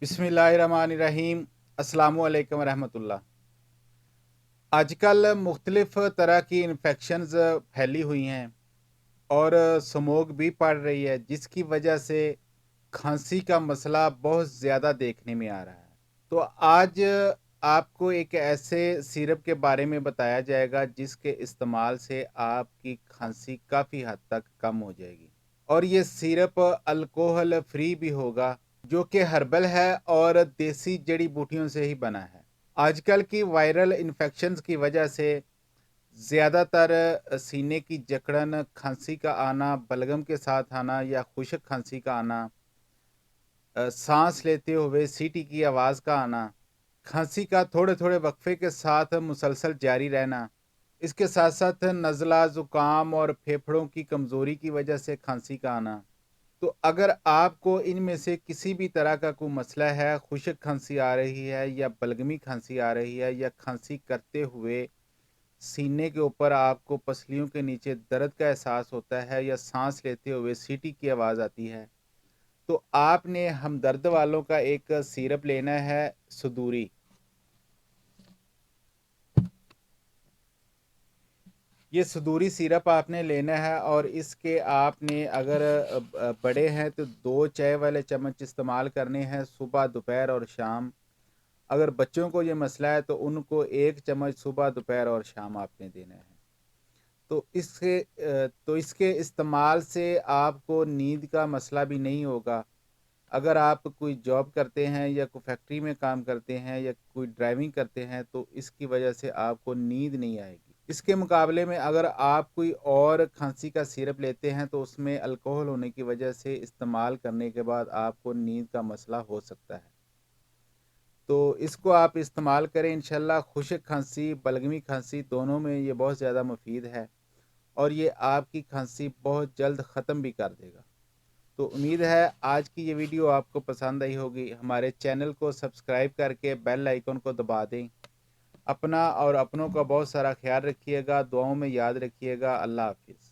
बिस्मिल्लाहिर्रहमानिर्रहीम। अस्सलामु अलैकुम रहमतुल्लाह। आजकल मुख्तलिफ़ तरह की इन्फेक्शंस फैली हुई हैं और स्मोक भी पड़ रही है, जिसकी वजह से खांसी का मसला बहुत ज़्यादा देखने में आ रहा है। तो आज आपको एक ऐसे सिरप के बारे में बताया जाएगा जिसके इस्तेमाल से आपकी खांसी काफ़ी हद तक कम हो जाएगी और ये सिरप अल्कोहल फ्री भी होगा, जो कि हर्बल है और देसी जड़ी बूटियों से ही बना है। आजकल की वायरल इन्फेक्शंस की वजह से ज़्यादातर सीने की जकड़न, खांसी का आना, बलगम के साथ आना या खुश्क खांसी का आना, सांस लेते हुए सीटी की आवाज़ का आना, खांसी का थोड़े थोड़े वक्फे के साथ मुसलसल जारी रहना, इसके साथ साथ नज़ला, ज़ुकाम और फेफड़ों की कमज़ोरी की वजह से खांसी का आना। तो अगर आपको इनमें से किसी भी तरह का कोई मसला है, खुश्क खांसी आ रही है या बलगमी खांसी आ रही है या खांसी करते हुए सीने के ऊपर आपको पसलियों के नीचे दर्द का एहसास होता है या सांस लेते हुए सीटी की आवाज़ आती है, तो आपने हमदर्द वालों का एक सिरप लेना है, सदूरी। ये सदूरी सिरप आपने लेना है और इसके आपने अगर बड़े हैं तो 2 चाय वाले चम्मच इस्तेमाल करने हैं सुबह, दोपहर और शाम। अगर बच्चों को ये मसला है तो उनको 1 चम्मच सुबह, दोपहर और शाम आपने देना है। तो इसके इस्तेमाल से आपको नींद का मसला भी नहीं होगा। अगर आप कोई जॉब करते हैं या कोई फैक्ट्री में काम करते हैं या कोई ड्राइविंग करते हैं तो इसकी वजह से आपको नींद नहीं आएगी। इसके मुकाबले में अगर आप कोई और खांसी का सिरप लेते हैं तो उसमें अल्कोहल होने की वजह से इस्तेमाल करने के बाद आपको नींद का मसला हो सकता है। तो इसको आप इस्तेमाल करें, इंशाल्लाह खुश्क खांसी, बलगमी खांसी दोनों में ये बहुत ज़्यादा मुफीद है और ये आपकी खांसी बहुत जल्द ख़त्म भी कर देगा। तो उम्मीद है आज की ये वीडियो आपको पसंद आई होगी। हमारे चैनल को सब्सक्राइब करके बेल आइकन को दबा दें। अपना और अपनों का बहुत सारा ख्याल रखिएगा, दुआओं में याद रखिएगा। अल्लाह हाफिज़।